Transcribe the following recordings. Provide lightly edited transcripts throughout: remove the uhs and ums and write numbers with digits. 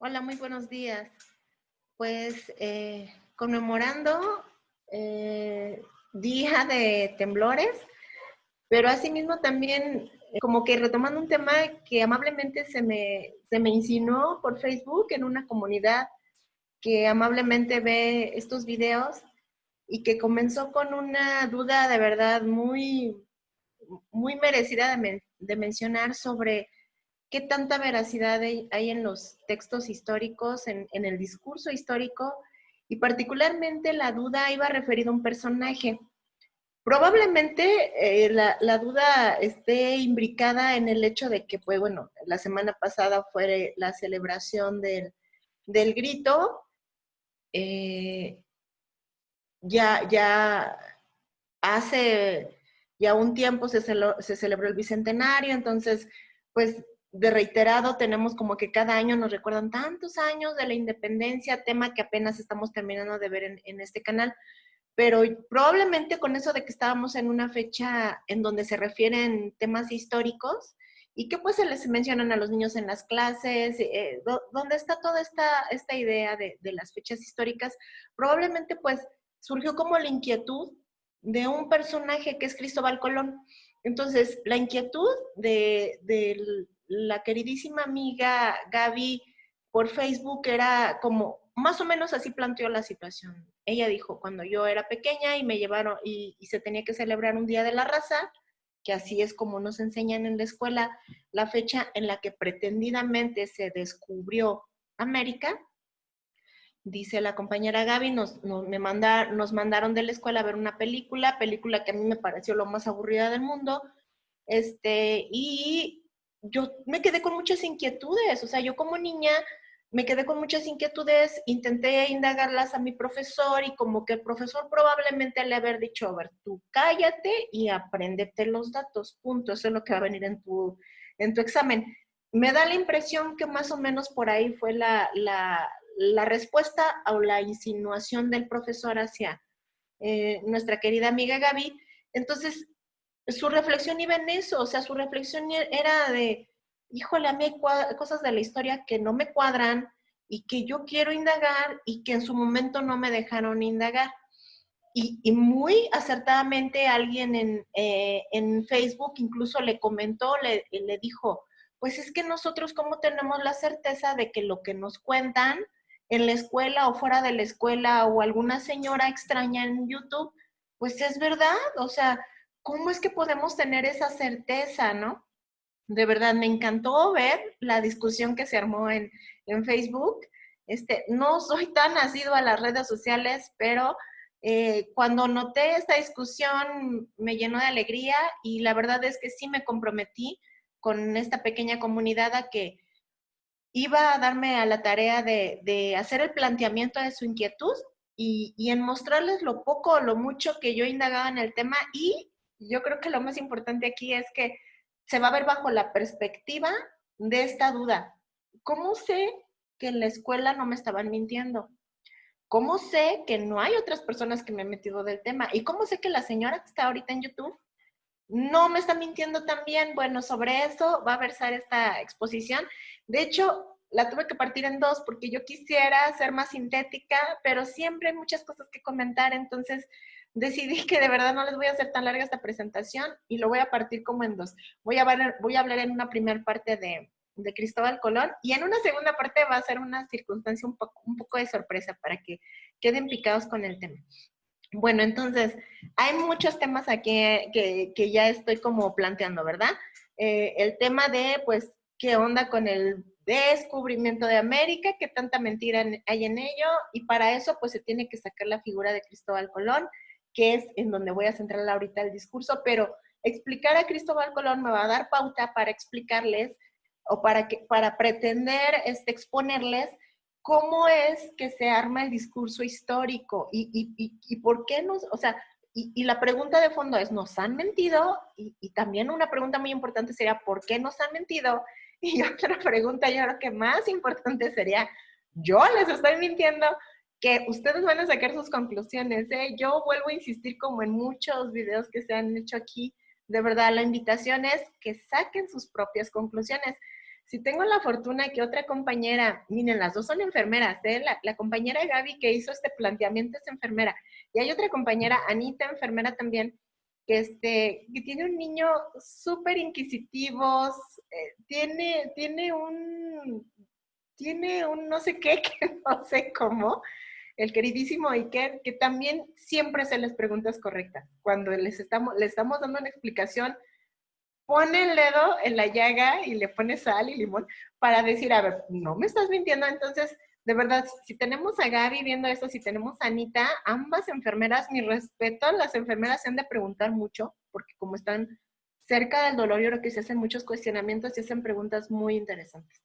Hola, muy buenos días. Pues conmemorando Día de Temblores, pero asimismo también como que retomando un tema que amablemente se me insinuó por Facebook en una comunidad que amablemente ve estos videos y que comenzó con una duda de verdad muy merecida de mencionar sobre qué tanta veracidad hay en los textos históricos, en el discurso histórico, y particularmente la duda iba referida a un personaje. Probablemente la duda esté imbricada en el hecho de que, pues bueno, la semana pasada fue la celebración del grito, eh, ya hace ya un tiempo se celebró el bicentenario, entonces, pues de reiterado tenemos como que cada año nos recuerdan tantos años de la independencia, tema que apenas estamos terminando de ver en este canal, pero probablemente con eso de que estábamos en una fecha en donde se refieren temas históricos y que pues se les mencionan a los niños en las clases, donde está toda esta idea de las fechas históricas, probablemente pues surgió como la inquietud de un personaje que es Cristóbal Colón. Entonces, la inquietud de la queridísima amiga Gaby por Facebook era como, más o menos así planteó la situación. Ella dijo, cuando yo era pequeña y me llevaron, y se tenía que celebrar un Día de la Raza, que así es como nos enseñan en la escuela, la fecha en la que pretendidamente se descubrió América. Dice la compañera Gaby, nos mandaron de la escuela a ver una película que a mí me pareció lo más aburrida del mundo, y yo me quedé con muchas inquietudes, o sea, yo como niña me quedé con muchas inquietudes, intenté indagarlas a mi profesor y como que el profesor probablemente le haber dicho, a ver, tú cállate y apréndete los datos, punto, eso es lo que va a venir en tu examen. Me da la impresión que más o menos por ahí fue la respuesta o la insinuación del profesor hacia nuestra querida amiga Gaby. Entonces, su reflexión iba en eso, o sea, su reflexión era de, híjole, a mí hay cosas de la historia que no me cuadran y que yo quiero indagar y que en su momento no me dejaron indagar. Y muy acertadamente alguien en Facebook incluso le comentó, le dijo, pues es que nosotros cómo tenemos la certeza de que lo que nos cuentan en la escuela o fuera de la escuela o alguna señora extraña en YouTube, pues es verdad, o sea, ¿cómo es que podemos tener esa certeza, no? De verdad, me encantó ver la discusión que se armó en Facebook. No soy tan asiduo a las redes sociales, pero cuando noté esta discusión me llenó de alegría y la verdad es que sí me comprometí con esta pequeña comunidad a que iba a darme a la tarea de hacer el planteamiento de su inquietud y en mostrarles lo poco o lo mucho que yo indagaba en el tema, y yo creo que lo más importante aquí es que se va a ver bajo la perspectiva de esta duda. ¿Cómo sé que en la escuela no me estaban mintiendo? ¿Cómo sé que no hay otras personas que me han metido del tema? ¿Y cómo sé que la señora que está ahorita en YouTube no me está mintiendo también? Bueno, sobre eso va a versar esta exposición. De hecho, la tuve que partir en dos porque yo quisiera ser más sintética, pero siempre hay muchas cosas que comentar, entonces decidí que de verdad no les voy a hacer tan larga esta presentación y lo voy a partir como en dos. Voy a hablar en una primera parte de Cristóbal Colón y en una segunda parte va a ser una circunstancia un poco de sorpresa para que queden picados con el tema. Bueno, entonces, hay muchos temas aquí que ya estoy como planteando, ¿verdad? El tema de, pues, qué onda con el descubrimiento de América, qué tanta mentira hay en ello, y para eso, pues, se tiene que sacar la figura de Cristóbal Colón, que es en donde voy a centrar ahorita el discurso, pero explicar a Cristóbal Colón me va a dar pauta para explicarles o para pretender exponerles cómo es que se arma el discurso histórico y por qué nos, o sea, y la pregunta de fondo es, ¿nos han mentido? Y también una pregunta muy importante sería, ¿por qué nos han mentido? Y otra pregunta, yo creo que más importante sería, ¿yo les estoy mintiendo? Que ustedes van a sacar sus conclusiones, ¿eh? Yo vuelvo a insistir como en muchos videos que se han hecho aquí, de verdad, la invitación es que saquen sus propias conclusiones. si tengo la fortuna que otra compañera, miren, las dos son enfermeras, ¿eh? La compañera Gaby que hizo este planteamiento es enfermera, y hay otra compañera, Anita, enfermera también, que tiene un niño súper inquisitivo, tiene un no sé qué, que no sé cómo, el queridísimo Iker, que también siempre hace las preguntas correctas. Cuando le estamos dando una explicación, pone el dedo en la llaga y le pone sal y limón para decir, a ver, no me estás mintiendo. Entonces, de verdad, si tenemos a Gaby viendo esto, si tenemos a Anita, ambas enfermeras, mi respeto, las enfermeras se han de preguntar mucho, porque como están cerca del dolor, yo creo que se hacen muchos cuestionamientos y hacen preguntas muy interesantes.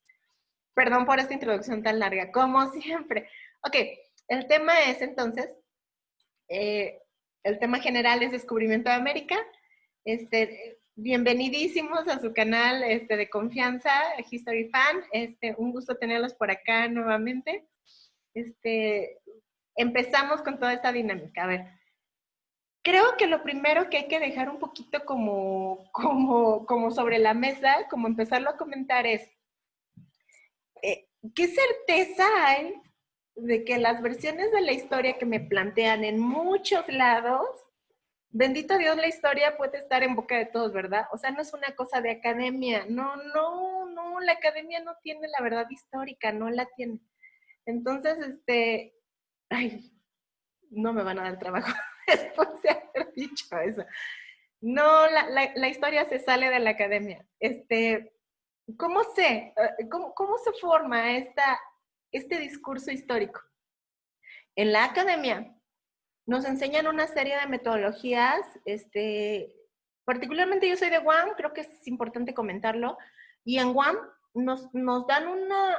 Perdón por esta introducción tan larga, como siempre. Ok, el tema es entonces, eh, el tema general es Descubrimiento de América. Bienvenidísimos a su canal de confianza, History Fan. Un gusto tenerlos por acá nuevamente. Empezamos con toda esta dinámica. A ver, creo que lo primero que hay que dejar un poquito como sobre la mesa, como empezarlo a comentar es, ¿qué certeza hay de que las versiones de la historia que me plantean en muchos lados, bendito Dios, la historia puede estar en boca de todos, ¿verdad? O sea, no es una cosa de academia. No, no, no, la academia no tiene la verdad histórica, no la tiene. Entonces, ay, no me van a dar trabajo después de haber dicho eso. No, la historia se sale de la academia. ¿Cómo se forma este discurso histórico? En la academia nos enseñan una serie de metodologías, particularmente yo soy de UAM, creo que es importante comentarlo, y en UAM nos dan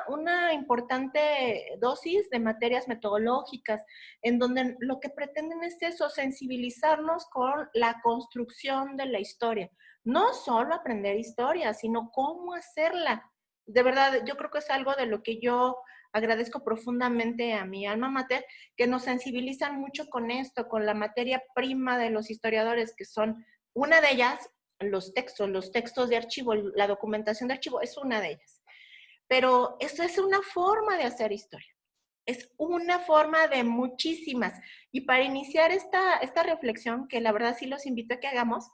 una importante dosis de materias metodológicas, en donde lo que pretenden es eso, sensibilizarnos con la construcción de la historia. No solo aprender historia, sino cómo hacerla. De verdad, yo creo que es algo de lo que yo agradezco profundamente a mi alma mater, que nos sensibilizan mucho con esto, con la materia prima de los historiadores, que son una de ellas, los textos de archivo, la documentación de archivo es una de ellas. Pero esto es una forma de hacer historia. Es una forma de muchísimas. Y para iniciar esta reflexión, que la verdad sí los invito a que hagamos,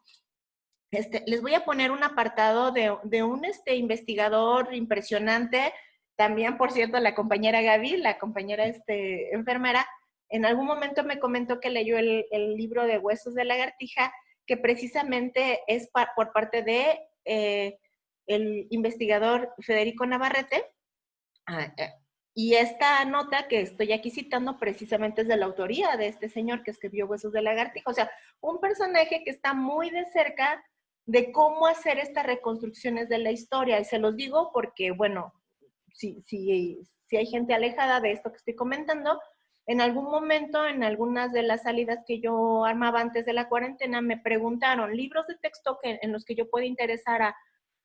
les voy a poner un apartado de un investigador impresionante, también, por cierto, la compañera Gaby, la compañera enfermera, en algún momento me comentó que leyó el libro de Huesos de Lagartija, que precisamente es por parte de el investigador Federico Navarrete. Ah, y esta nota que estoy aquí citando precisamente es de la autoría de este señor que escribió Huesos de Lagartija. O sea, un personaje que está muy de cerca de cómo hacer estas reconstrucciones de la historia. Y se los digo porque, bueno, si hay gente alejada de esto que estoy comentando, en algún momento, en algunas de las salidas que yo armaba antes de la cuarentena, me preguntaron libros de texto en los que yo pueda interesar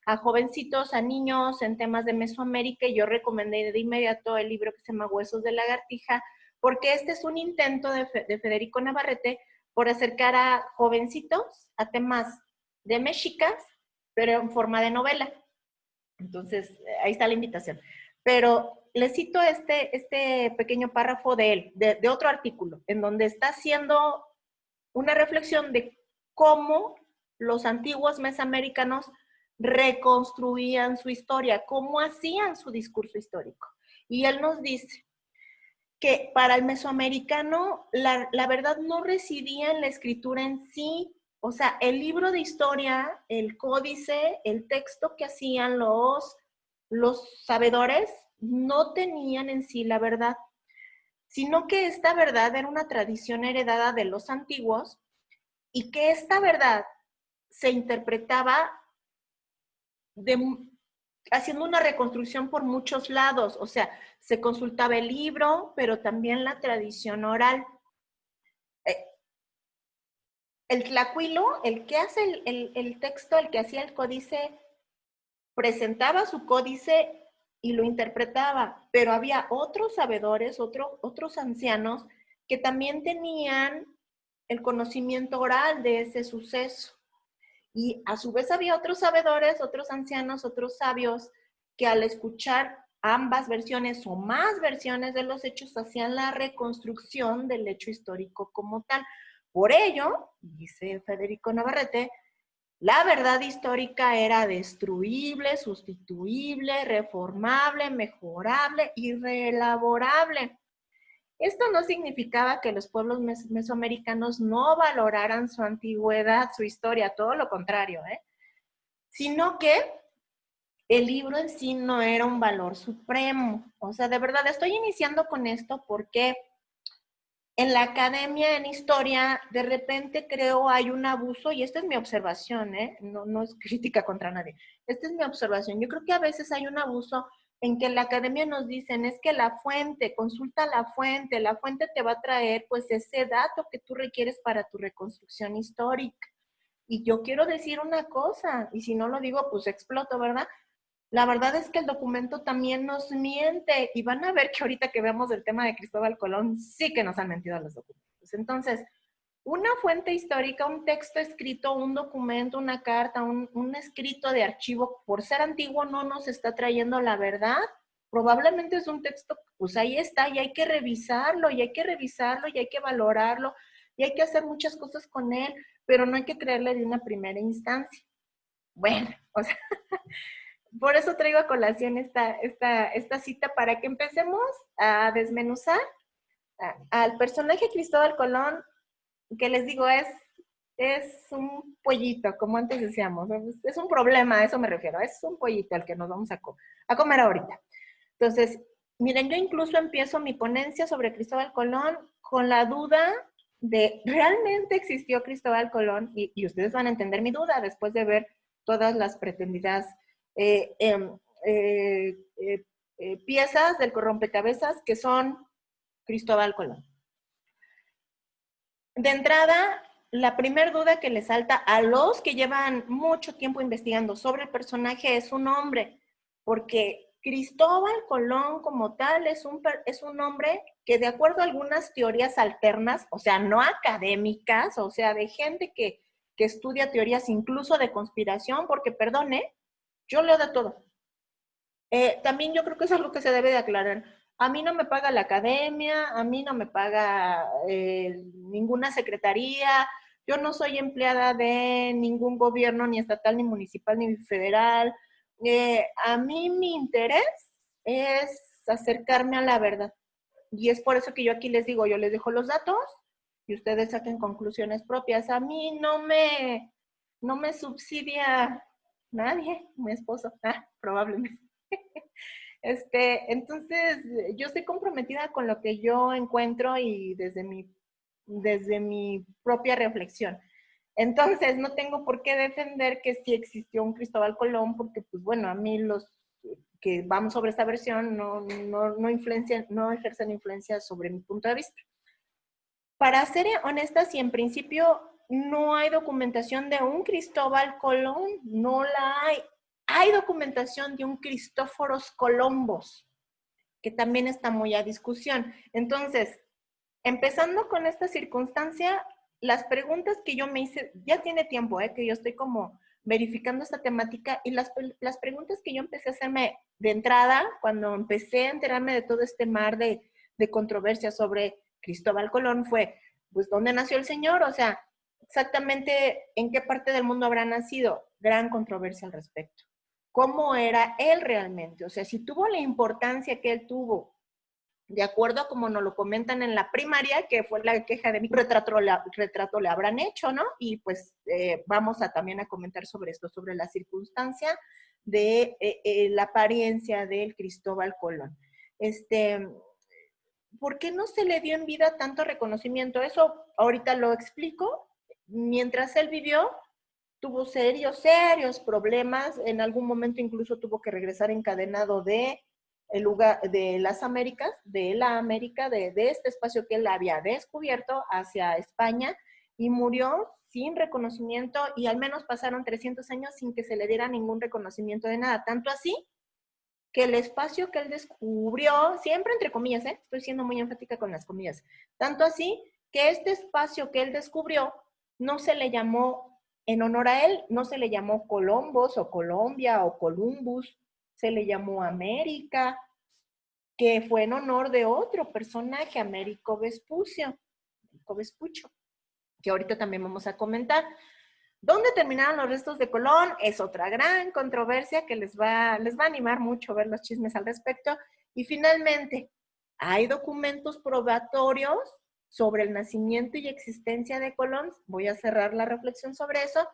a jovencitos, a niños en temas de Mesoamérica, y yo recomendé de inmediato el libro que se llama Huesos de Lagartija, porque este es un intento de Federico Navarrete por acercar a jovencitos a temas de mexicas, pero en forma de novela. Entonces, ahí está la invitación. Pero les cito este pequeño párrafo de él, de otro artículo, en donde está haciendo una reflexión de cómo los antiguos mesoamericanos reconstruían su historia, cómo hacían su discurso histórico. Y él nos dice que para el mesoamericano la verdad no residía en la escritura en sí. O sea, el libro de historia, el códice, el texto que hacían los sabedores no tenían en sí la verdad, sino que esta verdad era una tradición heredada de los antiguos y que esta verdad se interpretaba haciendo una reconstrucción por muchos lados. O sea, se consultaba el libro, pero también la tradición oral. El tlacuilo, el que hace el texto, el que hacía el códice, presentaba su códice y lo interpretaba, pero había otros sabedores, otros ancianos que también tenían el conocimiento oral de ese suceso. Y a su vez había otros sabedores, otros ancianos, otros sabios que al escuchar ambas versiones o más versiones de los hechos hacían la reconstrucción del hecho histórico como tal. Por ello, dice Federico Navarrete, la verdad histórica era destruible, sustituible, reformable, mejorable y reelaborable. Esto no significaba que los pueblos mesoamericanos no valoraran su antigüedad, su historia, todo lo contrario, sino que el libro en sí no era un valor supremo. O sea, de verdad, estoy iniciando con esto porque en la academia, en historia, de repente creo hay un abuso, y esta es mi observación, no es crítica contra nadie, esta es mi observación. Yo creo que a veces hay un abuso en que en la academia nos dicen, es que la fuente, consulta la fuente te va a traer pues ese dato que tú requieres para tu reconstrucción histórica. Y yo quiero decir una cosa, y si no lo digo, pues exploto, ¿verdad? La verdad es que el documento también nos miente, y van a ver que ahorita que vemos el tema de Cristóbal Colón, sí que nos han mentido los documentos. Entonces, una fuente histórica, un texto escrito, un documento, una carta, un escrito de archivo, por ser antiguo no nos está trayendo la verdad. Probablemente es un texto, pues ahí está, y hay que revisarlo, y hay que revisarlo, y hay que valorarlo, y hay que hacer muchas cosas con él, pero no hay que creerle de una primera instancia. Bueno, o sea, por eso traigo a colación esta cita para que empecemos a desmenuzar al personaje Cristóbal Colón, que les digo es un pollito, como antes decíamos, es un problema, a eso me refiero, es un pollito al que nos vamos a comer ahorita. Entonces, miren, yo incluso empiezo mi ponencia sobre Cristóbal Colón con la duda de, ¿realmente existió Cristóbal Colón? Y ustedes van a entender mi duda después de ver todas las pretendidas eh, eh, eh, piezas del rompecabezas que son Cristóbal Colón. De entrada, la primera duda que les salta a los que llevan mucho tiempo investigando sobre el personaje es su nombre, porque Cristóbal Colón como tal es un nombre que, de acuerdo a algunas teorías alternas, o sea, no académicas, o sea, de gente que estudia teorías incluso de conspiración, porque perdone, yo leo de todo. También yo creo que es algo que se debe de aclarar. A mí no me paga la academia, a mí no me paga ninguna secretaría, yo no soy empleada de ningún gobierno, ni estatal, ni municipal, ni federal. A mí mi interés es acercarme a la verdad. Y es por eso que yo aquí les digo, yo les dejo los datos y ustedes saquen conclusiones propias. A mí no me subsidia nadie, mi esposo, probablemente. Entonces, yo estoy comprometida con lo que yo encuentro y desde mi propia reflexión. Entonces, no tengo por qué defender que sí existió un Cristóbal Colón, porque, pues bueno, a mí los que vamos sobre esta versión no ejercen influencia sobre mi punto de vista. Para ser honesta, si en principio no hay documentación de un Cristóbal Colón, no la hay. Hay documentación de un Cristóforos Colombos, que también está muy a discusión. Entonces, empezando con esta circunstancia, las preguntas que yo me hice, ya tiene tiempo, que yo estoy como verificando esta temática, y las preguntas que yo empecé a hacerme de entrada, cuando empecé a enterarme de todo este mar de controversia sobre Cristóbal Colón, fue, pues, ¿dónde nació el señor? O sea, exactamente en qué parte del mundo habrá nacido. Gran controversia al respecto. ¿Cómo era él realmente? O sea, si tuvo la importancia que él tuvo, de acuerdo a como nos lo comentan en la primaria, que fue la queja de mi retrato le habrán hecho, ¿no? Y pues vamos a también a comentar sobre esto, sobre la circunstancia de la apariencia del Cristóbal Colón. ¿Por qué no se le dio en vida tanto reconocimiento? Eso ahorita lo explico. Mientras él vivió, tuvo serios problemas. En algún momento incluso tuvo que regresar encadenado de el lugar de las Américas, de la América, de este espacio que él había descubierto hacia España, y murió sin reconocimiento, y al menos pasaron 300 años sin que se le diera ningún reconocimiento de nada. Tanto así que el espacio que él descubrió, siempre entre comillas, estoy siendo muy enfática con las comillas, tanto así que este espacio que él descubrió no se le llamó, en honor a él, no se le llamó Colombos o Colombia o Columbus, se le llamó América, que fue en honor de otro personaje, Américo Vespucio, que ahorita también vamos a comentar. ¿Dónde terminaron los restos de Colón? Es otra gran controversia que les va a animar mucho ver los chismes al respecto. Y finalmente, ¿hay documentos probatorios sobre el nacimiento y existencia de Colón? Voy a cerrar la reflexión sobre eso,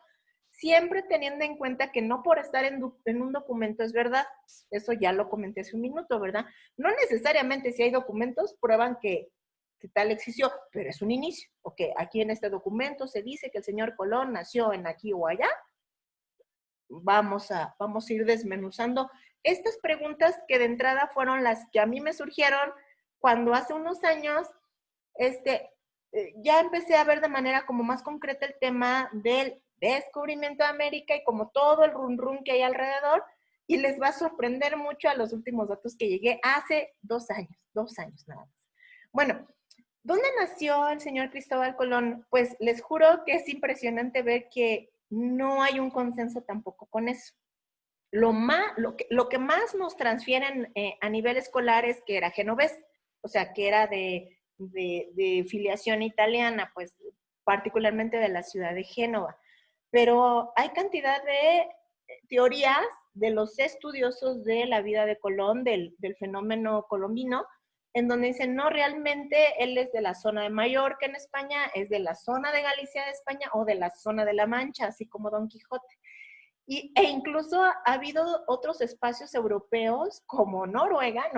siempre teniendo en cuenta que no por estar en un documento es verdad. Eso ya lo comenté hace un minuto, ¿verdad? No necesariamente si hay documentos prueban que tal existió, pero es un inicio. Ok, aquí en este documento se dice que el señor Colón nació en aquí o allá. Vamos a ir desmenuzando estas preguntas que de entrada fueron las que a mí me surgieron cuando hace unos años ya empecé a ver de manera como más concreta el tema del descubrimiento de América y como todo el run run que hay alrededor, y les va a sorprender mucho a los últimos datos que llegué hace 2 años nada más. Bueno, ¿dónde nació el señor Cristóbal Colón? Pues les juro que es impresionante ver que no hay un consenso tampoco con eso. Lo que más nos transfieren a nivel escolar es que era genovés, o sea, que era de filiación italiana, pues particularmente de la ciudad de Génova. Pero hay cantidad de teorías de los estudiosos de la vida de Colón, del fenómeno colombino, en donde dicen, no, realmente él es de la zona de Mallorca en España, es de la zona de Galicia de España o de la zona de La Mancha, así como Don Quijote. E incluso ha habido otros espacios europeos como Noruega,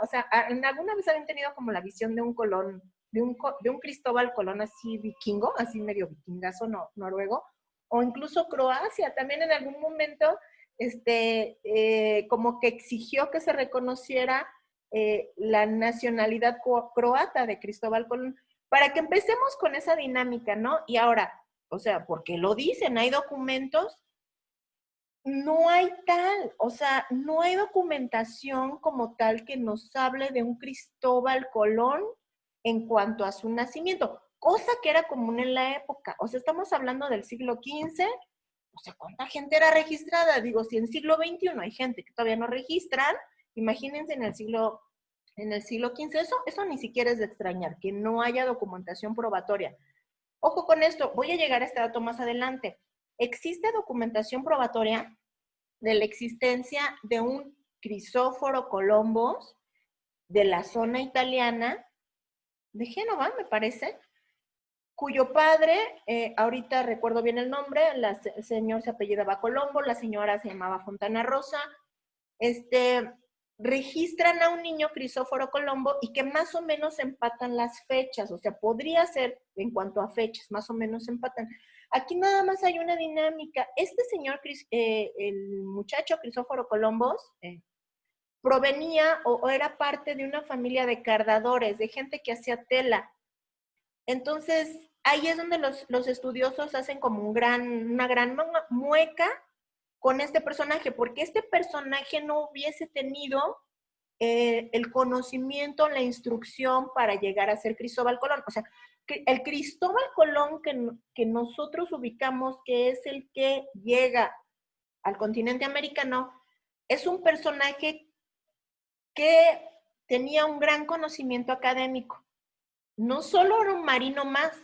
o sea, alguna vez habían tenido como la visión de un Colón, de un Cristóbal Colón así vikingo, así medio vikingazo noruego, o incluso Croacia también en algún momento, como que exigió que se reconociera la nacionalidad croata de Cristóbal Colón, para que empecemos con esa dinámica, ¿no? Y ahora, o sea, porque lo dicen, hay documentos, no hay tal, o sea, no hay documentación como tal que nos hable de un Cristóbal Colón en cuanto a su nacimiento, cosa que era común en la época. O sea, estamos hablando del siglo XV, o sea, ¿cuánta gente era registrada? Digo, si en siglo XXI hay gente que todavía no registran, imagínense en el siglo XV, eso ni siquiera es de extrañar, que no haya documentación probatoria. Ojo con esto, voy a llegar a este dato más adelante. Existe documentación probatoria de la existencia de un Crisóforo Colombos de la zona italiana de Génova, me parece, cuyo padre, ahorita recuerdo bien el nombre, el señor se apellidaba Colombo, la señora se llamaba Fontana Rosa, registran a un niño Crisóforo Colombo y que más o menos empatan las fechas, o sea, podría ser en cuanto a fechas, más o menos empatan. Aquí nada más hay una dinámica. Este señor, el muchacho Crisóforo Colombos, provenía o era parte de una familia de cardadores, de gente que hacía tela. Entonces, ahí es donde los estudiosos hacen como una gran mueca con este personaje, porque este personaje no hubiese tenido el conocimiento, la instrucción para llegar a ser Cristóbal Colón. O sea, el Cristóbal Colón que nosotros ubicamos, que es el que llega al continente americano, es un personaje que tenía un gran conocimiento académico. No solo era un marino más,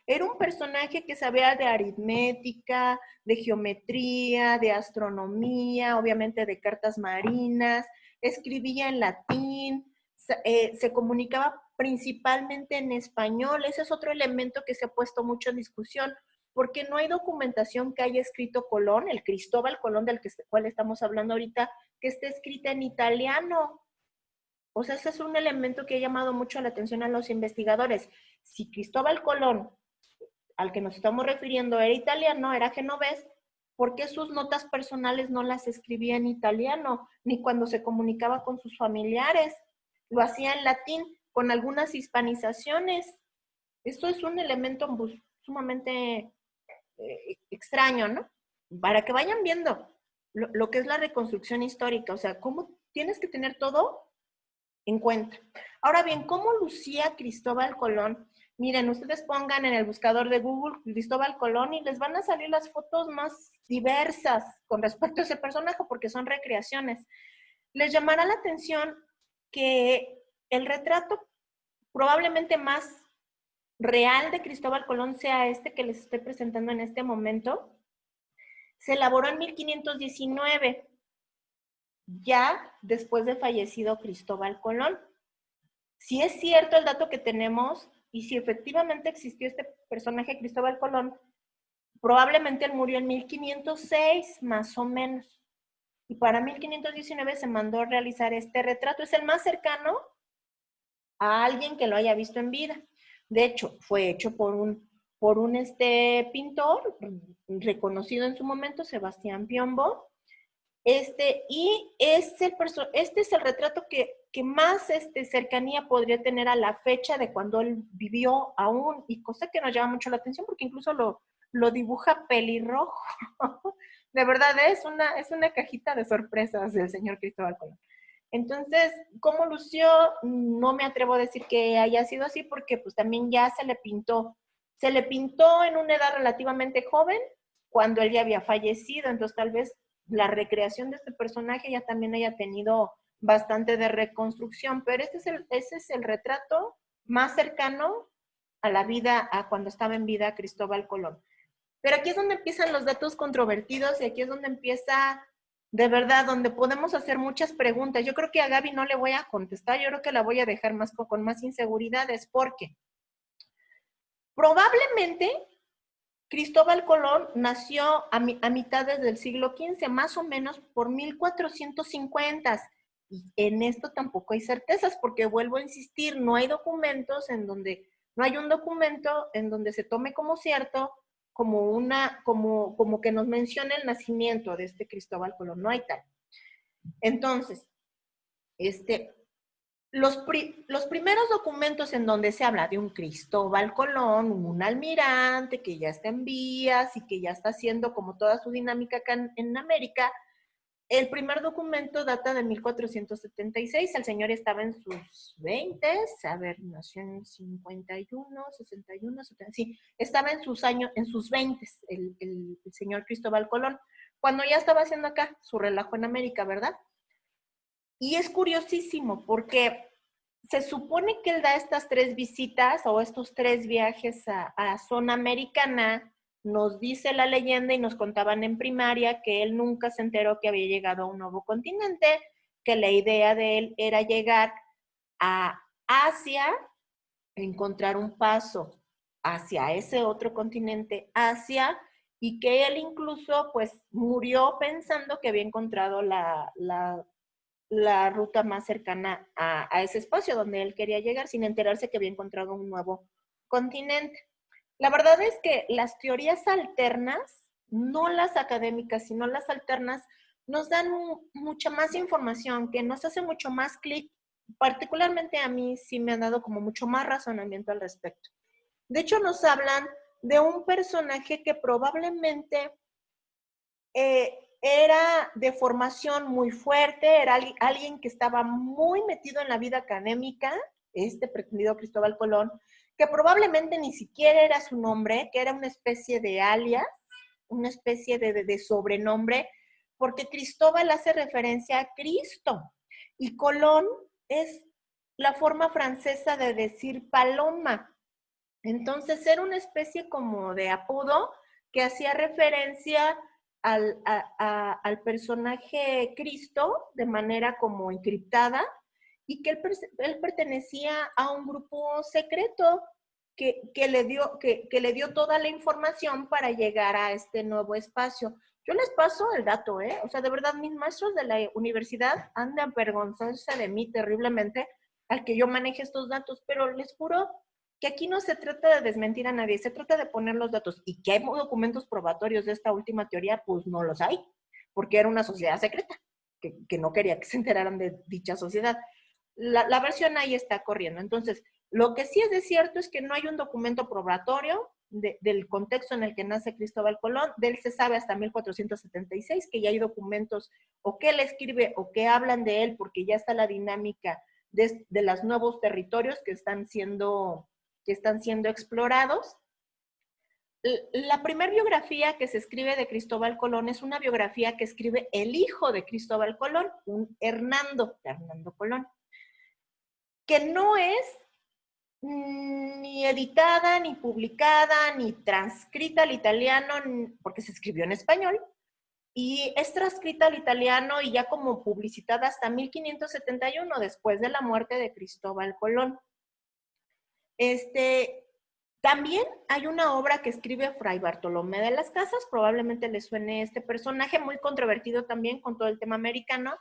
era un personaje que sabía de aritmética, de geometría, de astronomía, obviamente de cartas marinas, escribía en latín, se comunicaba principalmente en español. Ese es otro elemento que se ha puesto mucho en discusión, porque no hay documentación que haya escrito Colón, el Cristóbal Colón del cual estamos hablando ahorita, que esté escrita en italiano. O sea, ese es un elemento que ha llamado mucho la atención a los investigadores. Si Cristóbal Colón, al que nos estamos refiriendo, era italiano, era genovés, ¿por qué sus notas personales no las escribía en italiano? Ni cuando se comunicaba con sus familiares. Lo hacía en latín, con algunas hispanizaciones. Esto es un elemento pues, sumamente extraño, ¿no? Para que vayan viendo lo que es la reconstrucción histórica. O sea, cómo tienes que tener todo en cuenta. Ahora bien, ¿cómo lucía Cristóbal Colón? Miren, ustedes pongan en el buscador de Google Cristóbal Colón y les van a salir las fotos más diversas con respecto a ese personaje porque son recreaciones. Les llamará la atención que el retrato probablemente más real de Cristóbal Colón sea este que les estoy presentando en este momento. Se elaboró en 1519, ya después de fallecido Cristóbal Colón. Si es cierto el dato que tenemos y si efectivamente existió este personaje Cristóbal Colón, probablemente él murió en 1506, más o menos. Y para 1519 se mandó a realizar este retrato. Es el más cercano a alguien que lo haya visto en vida. De hecho, fue hecho por un pintor reconocido en su momento, Sebastián Piombo. Y este es el retrato que más cercanía podría tener a la fecha de cuando él vivió aún, y cosa que nos llama mucho la atención porque incluso lo dibuja pelirrojo. De verdad, es una cajita de sorpresas del señor Cristóbal Colón. Entonces, ¿cómo lució? No me atrevo a decir que haya sido así porque pues también ya se le pintó en una edad relativamente joven cuando él ya había fallecido, entonces tal vez la recreación de este personaje ya también haya tenido bastante de reconstrucción, pero ese es el retrato más cercano a la vida, a cuando estaba en vida Cristóbal Colón. Pero aquí es donde empiezan los datos controvertidos y aquí es donde empieza, de verdad, donde podemos hacer muchas preguntas. Yo creo que a Gaby no le voy a contestar, yo creo que la voy a dejar con más inseguridades, porque probablemente Cristóbal Colón nació a mitades del siglo XV, más o menos por 1450. Y en esto tampoco hay certezas, porque vuelvo a insistir, no hay documentos no hay un documento en donde se tome como cierto, como que nos mencione el nacimiento de este Cristóbal Colón, no hay tal. Entonces, los primeros documentos en donde se habla de un Cristóbal Colón, un almirante que ya está en vías y que ya está haciendo como toda su dinámica acá en América, el primer documento data de 1476, el señor estaba en sus 20, a ver, nació en 51, 61, 70, sí, estaba en sus años, en sus 20, el señor Cristóbal Colón, cuando ya estaba haciendo acá su relajo en América, ¿verdad? Y es curiosísimo porque se supone que él da estas 3 visitas o estos 3 viajes a zona americana. Nos dice la leyenda y nos contaban en primaria que él nunca se enteró que había llegado a un nuevo continente, que la idea de él era llegar a Asia, encontrar un paso hacia ese otro continente, Asia, y que él incluso pues murió pensando que había encontrado la ruta más cercana a ese espacio donde él quería llegar sin enterarse que había encontrado un nuevo continente. La verdad es que las teorías alternas, no las académicas, sino las alternas, nos dan mucha más información, que nos hace mucho más clic. Particularmente a mí sí me han dado como mucho más razonamiento al respecto. De hecho, nos hablan de un personaje que probablemente era de formación muy fuerte, era alguien que estaba muy metido en la vida académica, este pretendido Cristóbal Colón, que probablemente ni siquiera era su nombre, que era una especie de alias, una especie de sobrenombre, porque Cristóbal hace referencia a Cristo y Colón es la forma francesa de decir paloma. Entonces era una especie como de apodo que hacía referencia al personaje Cristo de manera como encriptada y que él pertenecía a un grupo secreto que le dio toda la información para llegar a este nuevo espacio. Yo les paso el dato, ¿eh? O sea, de verdad, mis maestros de la universidad han de avergonzarse de mí terriblemente al que yo maneje estos datos, pero les juro que aquí no se trata de desmentir a nadie, se trata de poner los datos. Y que hay documentos probatorios de esta última teoría, pues no los hay, porque era una sociedad secreta, que no quería que se enteraran de dicha sociedad. La versión ahí está corriendo. Entonces, lo que sí es de cierto es que no hay un documento probatorio del contexto en el que nace Cristóbal Colón. De él se sabe hasta 1476, que ya hay documentos o que él escribe o que hablan de él, porque ya está la dinámica de los nuevos territorios que están siendo que están siendo explorados. La primera biografía que se escribe de Cristóbal Colón es una biografía que escribe el hijo de Cristóbal Colón, un Hernando Colón, que no es ni editada, ni publicada, ni transcrita al italiano, porque se escribió en español, y es transcrita al italiano y ya como publicitada hasta 1571, después de la muerte de Cristóbal Colón. También hay una obra que escribe Fray Bartolomé de las Casas, probablemente le suene este personaje, muy controvertido también con todo el tema americano,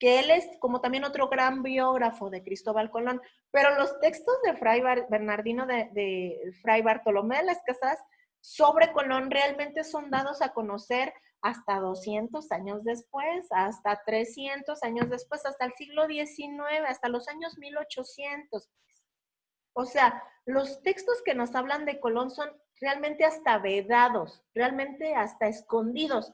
que él es como también otro gran biógrafo de Cristóbal Colón, pero los textos de Fray Bernardino de Fray Bartolomé de las Casas sobre Colón realmente son dados a conocer hasta 200 años después, hasta 300 años después, hasta el siglo XIX, hasta los años 1800. O sea, los textos que nos hablan de Colón son realmente hasta vedados, realmente hasta escondidos.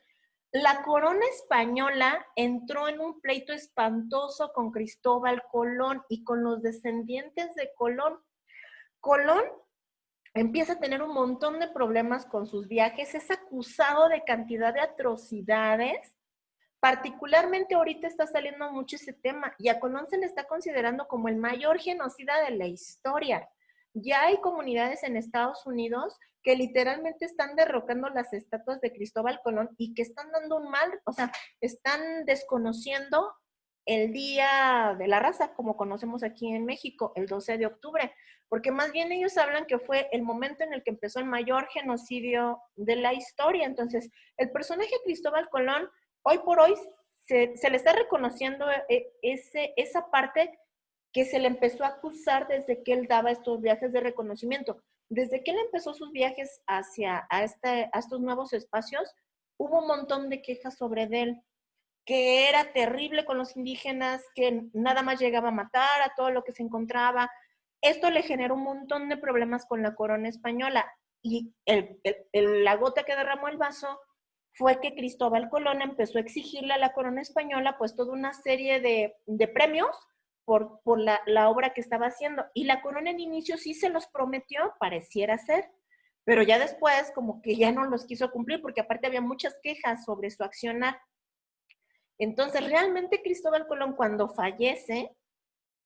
La corona española entró en un pleito espantoso con Cristóbal Colón y con los descendientes de Colón. Colón empieza a tener un montón de problemas con sus viajes, es acusado de cantidad de atrocidades. Particularmente ahorita está saliendo mucho ese tema y a Colón se le está considerando como el mayor genocida de la historia. Ya hay comunidades en Estados Unidos que literalmente están derrocando las estatuas de Cristóbal Colón y que están dando un mal, o sea, están desconociendo el Día de la Raza, como conocemos aquí en México, el 12 de octubre, porque más bien ellos hablan que fue el momento en el que empezó el mayor genocidio de la historia. Entonces, el personaje Cristóbal Colón hoy por hoy se le está reconociendo esa parte que se le empezó a acusar desde que él daba estos viajes de reconocimiento. Desde que él empezó sus viajes a estos nuevos espacios, hubo un montón de quejas sobre él, que era terrible con los indígenas, que nada más llegaba a matar a todo lo que se encontraba. Esto le generó un montón de problemas con la corona española y la gota que derramó el vaso fue que Cristóbal Colón empezó a exigirle a la corona española pues toda una serie de premios por la obra que estaba haciendo. Y la corona en inicio sí se los prometió, pareciera ser, pero ya después como que ya no los quiso cumplir porque aparte había muchas quejas sobre su accionar. Entonces realmente Cristóbal Colón cuando fallece,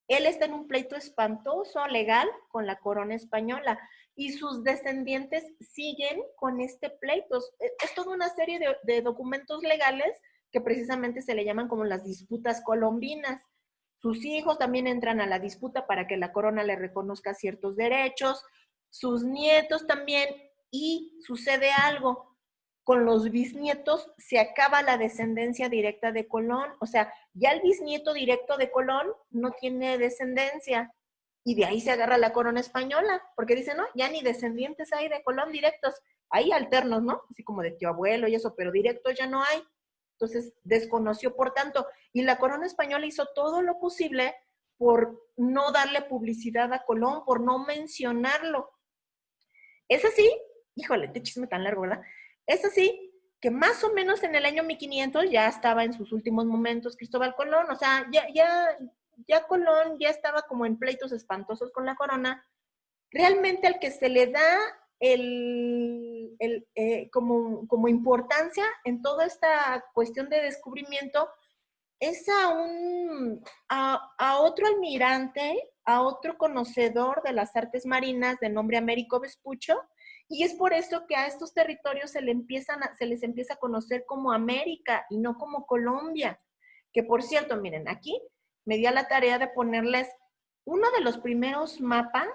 él está en un pleito espantoso legal con la corona española y sus descendientes siguen con este pleito. Es toda una serie de documentos legales que precisamente se le llaman como las disputas colombinas. Sus hijos también entran a la disputa para que la corona le reconozca ciertos derechos, sus nietos también, y sucede algo. Con los bisnietos se acaba la descendencia directa de Colón, o sea, ya el bisnieto directo de Colón no tiene descendencia, y de ahí se agarra la corona española, porque dice, no, ya ni descendientes hay de Colón directos, hay alternos, ¿no? Así como de tío abuelo y eso, pero directos ya no hay. Entonces, desconoció por tanto, y la corona española hizo todo lo posible por no darle publicidad a Colón, por no mencionarlo. Es así, híjole, qué chisme tan largo, ¿verdad? Es así que más o menos en el año 1500 ya estaba en sus últimos momentos Cristóbal Colón, o sea, ya Colón ya estaba como en pleitos espantosos con la corona. Realmente al que se le da como importancia en toda esta cuestión de descubrimiento es a otro almirante, a otro conocedor de las artes marinas de nombre Américo Vespucho, y es por eso que a estos territorios se les empieza a conocer como América y no como Colombia. Que por cierto, miren, aquí me di a la tarea de ponerles uno de los primeros mapas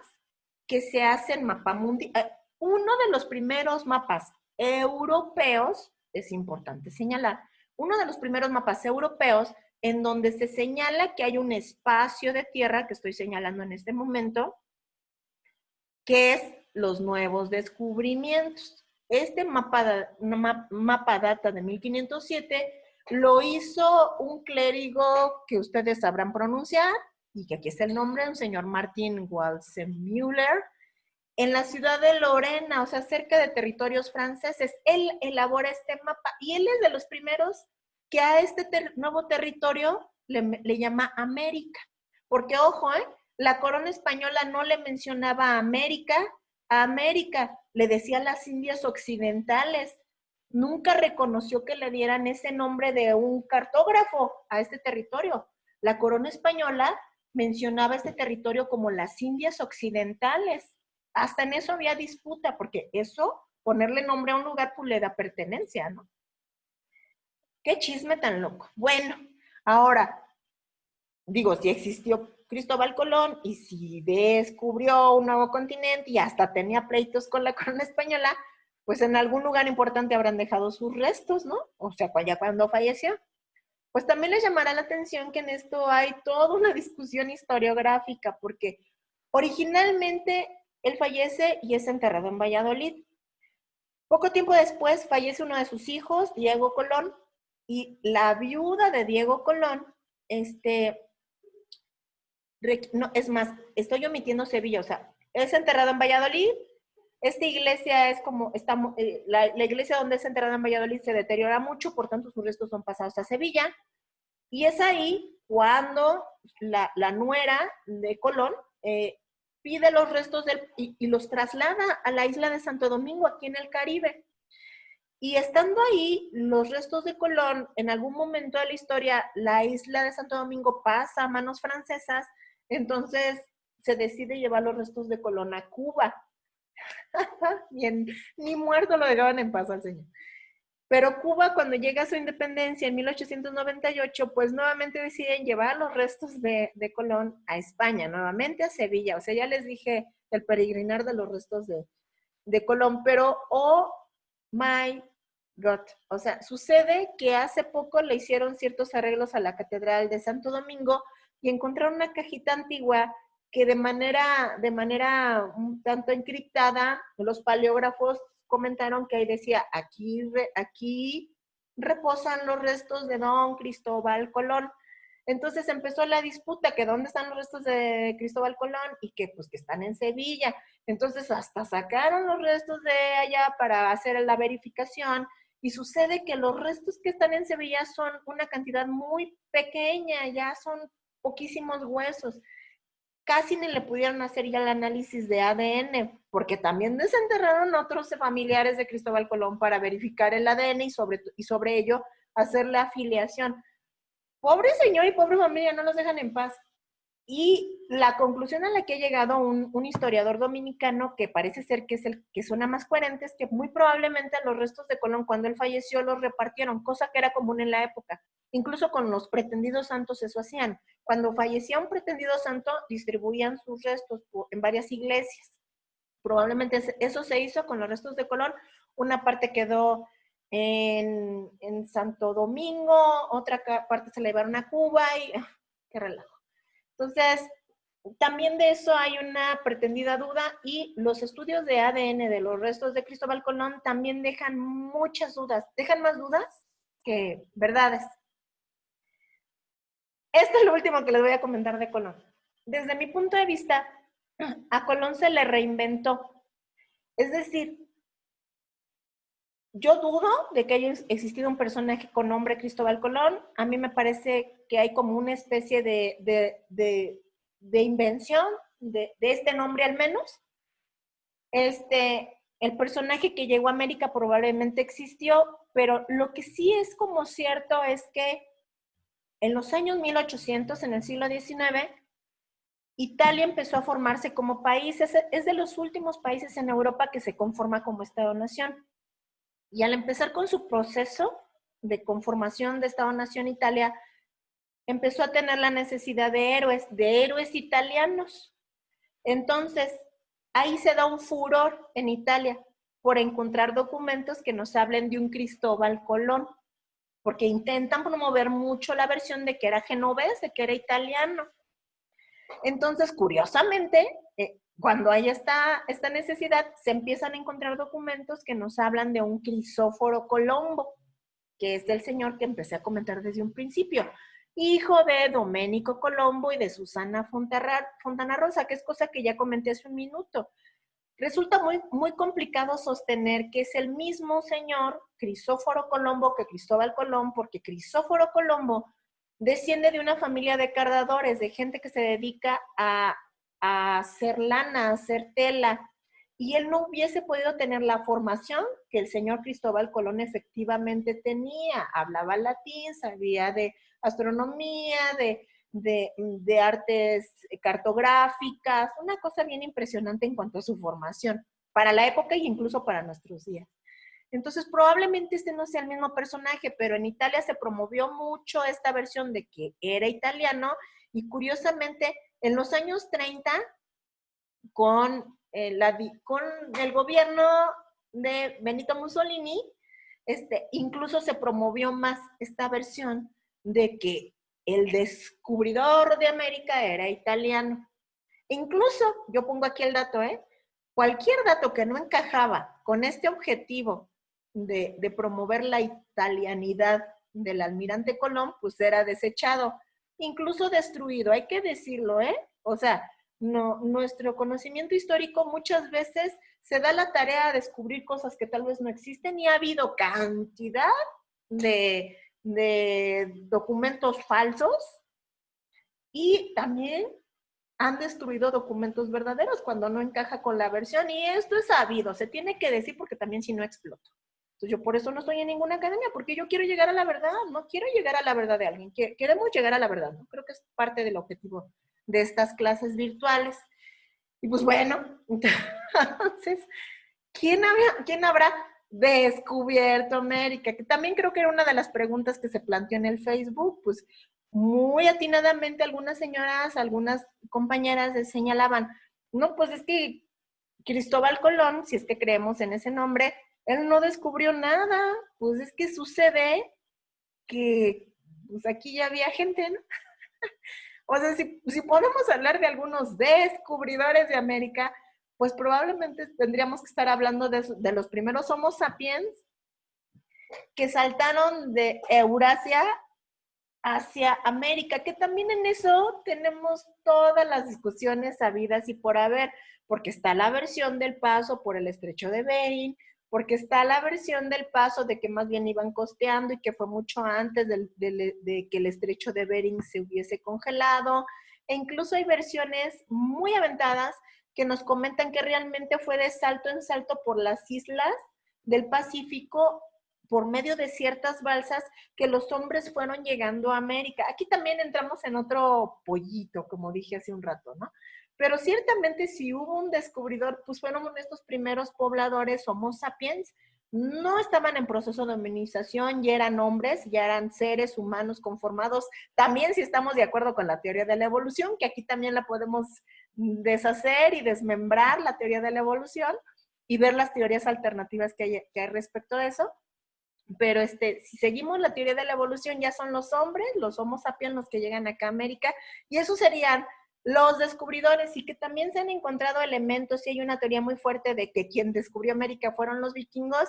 que se hacen Mapamundi, uno de los primeros mapas europeos, es importante señalar, uno de los primeros mapas europeos en donde se señala que hay un espacio de tierra que estoy señalando en este momento, que es los nuevos descubrimientos. Este mapa data de 1507, lo hizo un clérigo que ustedes sabrán pronunciar, y que aquí está el nombre, un señor Martin Walsemüller, en la ciudad de Lorena, o sea, cerca de territorios franceses. Él elabora este mapa y él es de los primeros que a este nuevo territorio le llama América. Porque, ojo, La corona española no le mencionaba a América, le decía las Indias Occidentales. Nunca reconoció que le dieran ese nombre de un cartógrafo a este territorio. La corona española mencionaba este territorio como las Indias Occidentales. Hasta en eso había disputa, porque eso, ponerle nombre a un lugar, pues le da pertenencia, ¿no? Qué chisme tan loco. Bueno, ahora, digo, si existió Cristóbal Colón y si descubrió un nuevo continente y hasta tenía pleitos con la corona española, pues en algún lugar importante habrán dejado sus restos, ¿no? O sea, ya cuando falleció. Pues también les llamará la atención que en esto hay toda una discusión historiográfica, porque originalmente él fallece y es enterrado en Valladolid. Poco tiempo después fallece uno de sus hijos, Diego Colón, y la viuda de Diego Colón, no, es más, estoy omitiendo Sevilla, o sea, es enterrado en Valladolid. Esta iglesia es como, la iglesia donde es enterrado en Valladolid se deteriora mucho, por tanto sus restos son pasados a Sevilla. Y es ahí cuando la nuera de Colón pide los restos y los traslada a la isla de Santo Domingo, aquí en el Caribe. Y estando ahí, los restos de Colón, en algún momento de la historia, la isla de Santo Domingo pasa a manos francesas, entonces se decide llevar los restos de Colón a Cuba. Ni muerto lo dejaban en paz al señor. Pero Cuba, cuando llega a su independencia en 1898, pues nuevamente deciden llevar los restos de Colón a España, nuevamente a Sevilla. O sea, ya les dije el peregrinar de los restos de Colón, pero oh my God. O sea, sucede que hace poco le hicieron ciertos arreglos a la Catedral de Santo Domingo y encontraron una cajita antigua que de manera un tanto encriptada, los paleógrafos comentaron que ahí decía, aquí reposan los restos de don Cristóbal Colón. Entonces empezó la disputa, que dónde están los restos de Cristóbal Colón y que pues que están en Sevilla. Entonces hasta sacaron los restos de allá para hacer la verificación y sucede que los restos que están en Sevilla son una cantidad muy pequeña, ya son poquísimos huesos. Casi ni le pudieron hacer ya el análisis de ADN, porque también desenterraron otros familiares de Cristóbal Colón para verificar el ADN y sobre ello hacer la afiliación. Pobre señor y pobre familia, no los dejan en paz. Y la conclusión a la que ha llegado un historiador dominicano, que parece ser que es el que suena más coherente, es que muy probablemente los restos de Colón, cuando él falleció, los repartieron, cosa que era común en la época. Incluso con los pretendidos santos eso hacían. Cuando fallecía un pretendido santo, distribuían sus restos en varias iglesias. Probablemente eso se hizo con los restos de Colón. Una parte quedó en Santo Domingo, otra parte se la llevaron a Cuba y qué relajo. Entonces, también de eso hay una pretendida duda y los estudios de ADN de los restos de Cristóbal Colón también dejan muchas dudas, dejan más dudas que verdades. Esto es lo último que les voy a comentar de Colón. Desde mi punto de vista, a Colón se le reinventó. Es decir, yo dudo de que haya existido un personaje con nombre Cristóbal Colón. A mí me parece que hay como una especie de invención de este nombre al menos. El personaje que llegó a América probablemente existió, pero lo que sí es como cierto es que en los años 1800, en el siglo XIX, Italia empezó a formarse como país. Es de los últimos países en Europa que se conforma como Estado-nación. Y al empezar con su proceso de conformación de Estado-nación, Italia empezó a tener la necesidad de héroes italianos. Entonces, ahí se da un furor en Italia por encontrar documentos que nos hablen de un Cristóbal Colón, porque intentan promover mucho la versión de que era genovés, de que era italiano. Entonces, curiosamente, cuando hay esta necesidad, se empiezan a encontrar documentos que nos hablan de un Crisóforo Colombo, que es el señor que empecé a comentar desde un principio, hijo de Domenico Colombo y de Susana Fontana Rosa, que es cosa que ya comenté hace un minuto. Resulta muy, muy complicado sostener que es el mismo señor Crisóforo Colombo que Cristóbal Colón, porque Crisóforo Colombo desciende de una familia de cardadores, de gente que se dedica a a hacer lana, a hacer tela, y él no hubiese podido tener la formación que el señor Cristóbal Colón efectivamente tenía. Hablaba latín, sabía de astronomía, de artes cartográficas, una cosa bien impresionante en cuanto a su formación, para la época e incluso para nuestros días. Entonces, probablemente este no sea el mismo personaje, pero en Italia se promovió mucho esta versión de que era italiano y curiosamente en los años 30, con el gobierno de Benito Mussolini, incluso se promovió más esta versión de que el descubridor de América era italiano. Incluso, yo pongo aquí el dato, cualquier dato que no encajaba con este objetivo de promover la italianidad del almirante Colón, pues era desechado, incluso destruido, hay que decirlo, O sea, no, nuestro conocimiento histórico muchas veces se da la tarea de descubrir cosas que tal vez no existen y ha habido cantidad de documentos falsos y también han destruido documentos verdaderos cuando no encaja con la versión y esto es sabido, se tiene que decir porque también si no exploto. Entonces yo por eso no estoy en ninguna academia, porque yo quiero llegar a la verdad, no quiero llegar a la verdad de alguien, queremos llegar a la verdad, ¿no? Creo que es parte del objetivo de estas clases virtuales. Y pues bueno, entonces, ¿quién habrá descubierto América? Que también creo que era una de las preguntas que se planteó en el Facebook, pues muy atinadamente algunas señoras, algunas compañeras señalaban, no, pues es que Cristóbal Colón, si es que creemos en ese nombre, él no descubrió nada, pues es que sucede que pues aquí ya había gente, ¿no? O sea, si podemos hablar de algunos descubridores de América, pues probablemente tendríamos que estar hablando de los primeros Homo sapiens que saltaron de Eurasia hacia América, que también en eso tenemos todas las discusiones habidas y por haber, porque está la versión del paso por el estrecho de Bering, porque está la versión del paso de que más bien iban costeando y que fue mucho antes de que el estrecho de Bering se hubiese congelado, e incluso hay versiones muy aventadas que nos comentan que realmente fue de salto en salto por las islas del Pacífico por medio de ciertas balsas que los hombres fueron llegando a América. Aquí también entramos en otro pollito, como dije hace un rato, ¿no? Pero ciertamente si hubo un descubridor, pues fueron estos primeros pobladores Homo sapiens, no estaban en proceso de hominización, ya eran hombres, ya eran seres humanos conformados. También si estamos de acuerdo con la teoría de la evolución, que aquí también la podemos deshacer y desmembrar, la teoría de la evolución, y ver las teorías alternativas que hay respecto de eso. Pero si seguimos la teoría de la evolución, ya son los hombres, los Homo sapiens, los que llegan acá a América, y esos serían los descubridores, y que también se han encontrado elementos, y hay una teoría muy fuerte de que quien descubrió América fueron los vikingos.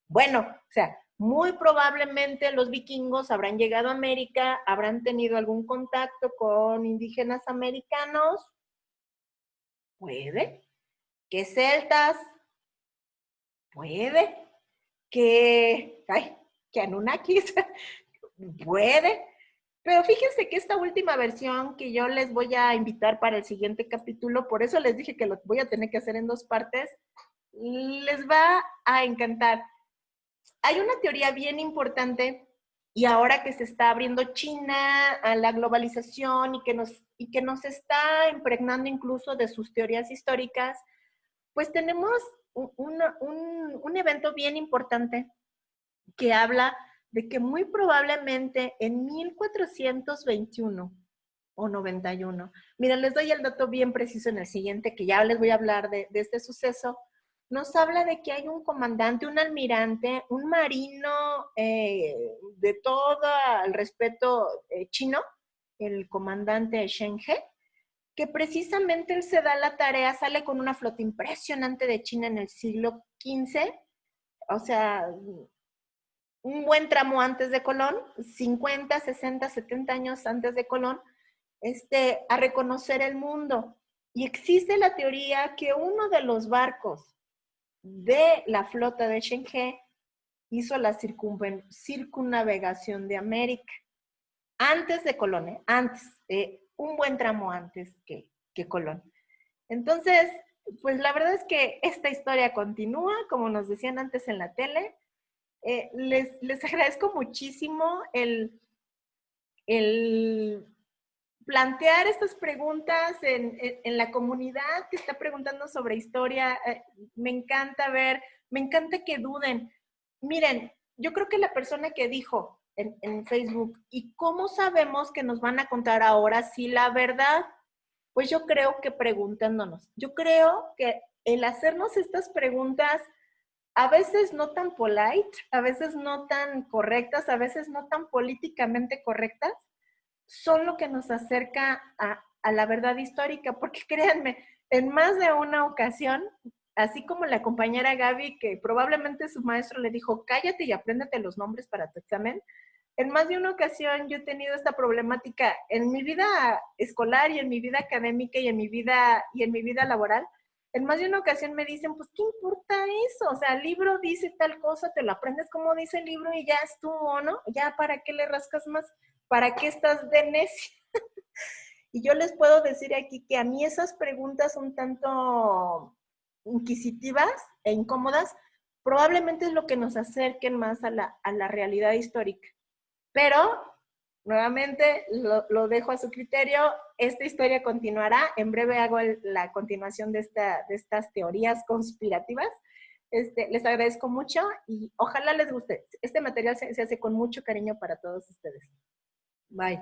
Bueno, o sea, muy probablemente los vikingos habrán llegado a América, habrán tenido algún contacto con indígenas americanos, puede, que celtas, puede, que Anunnakis, puede. Pero fíjense que esta última versión que yo les voy a invitar para el siguiente capítulo, por eso les dije que lo voy a tener que hacer en 2 partes, les va a encantar. Hay una teoría bien importante y ahora que se está abriendo China a la globalización y que nos está impregnando incluso de sus teorías históricas, pues tenemos un evento bien importante que habla de que muy probablemente en 1421 o 91, miren, les doy el dato bien preciso en el siguiente, que ya les voy a hablar de este suceso, nos habla de que hay un comandante, un almirante, un marino de todo el respeto chino, el comandante Shen He, que precisamente él se da la tarea, sale con una flota impresionante de China en el siglo XV, o sea, un buen tramo antes de Colón, 50, 60, 70 años antes de Colón, a reconocer el mundo. Y existe la teoría que uno de los barcos de la flota de Shen He hizo la circunnavegación de América. Antes de Colón, antes, un buen tramo antes que Colón. Entonces, pues la verdad es que esta historia continúa, como nos decían antes en la tele. Les agradezco muchísimo el plantear estas preguntas en la comunidad que está preguntando sobre historia. Me encanta ver, me encanta que duden. Miren, yo creo que la persona que dijo en Facebook, ¿y cómo sabemos que nos van a contar ahora sí la verdad? Pues yo creo que preguntándonos. Yo creo que el hacernos estas preguntas, a veces no tan polite, a veces no tan correctas, a veces no tan políticamente correctas, son lo que nos acerca a la verdad histórica, porque créanme, en más de una ocasión, así como la compañera Gaby, que probablemente su maestro le dijo, cállate y apréndete los nombres para tu examen, en más de una ocasión yo he tenido esta problemática en mi vida escolar y en mi vida académica y en mi vida laboral. En más de una ocasión me dicen, pues, ¿qué importa eso? O sea, el libro dice tal cosa, te lo aprendes como dice el libro y ya estuvo, ¿no? Ya, ¿para qué le rascas más? ¿Para qué estás de necio? Y yo les puedo decir aquí que a mí esas preguntas un tanto inquisitivas e incómodas probablemente es lo que nos acerquen más a la realidad histórica. Pero, nuevamente, lo dejo a su criterio. Esta historia continuará. En breve hago la continuación de estas teorías conspirativas. Les agradezco mucho y ojalá les guste. Este material se hace con mucho cariño para todos ustedes. Bye.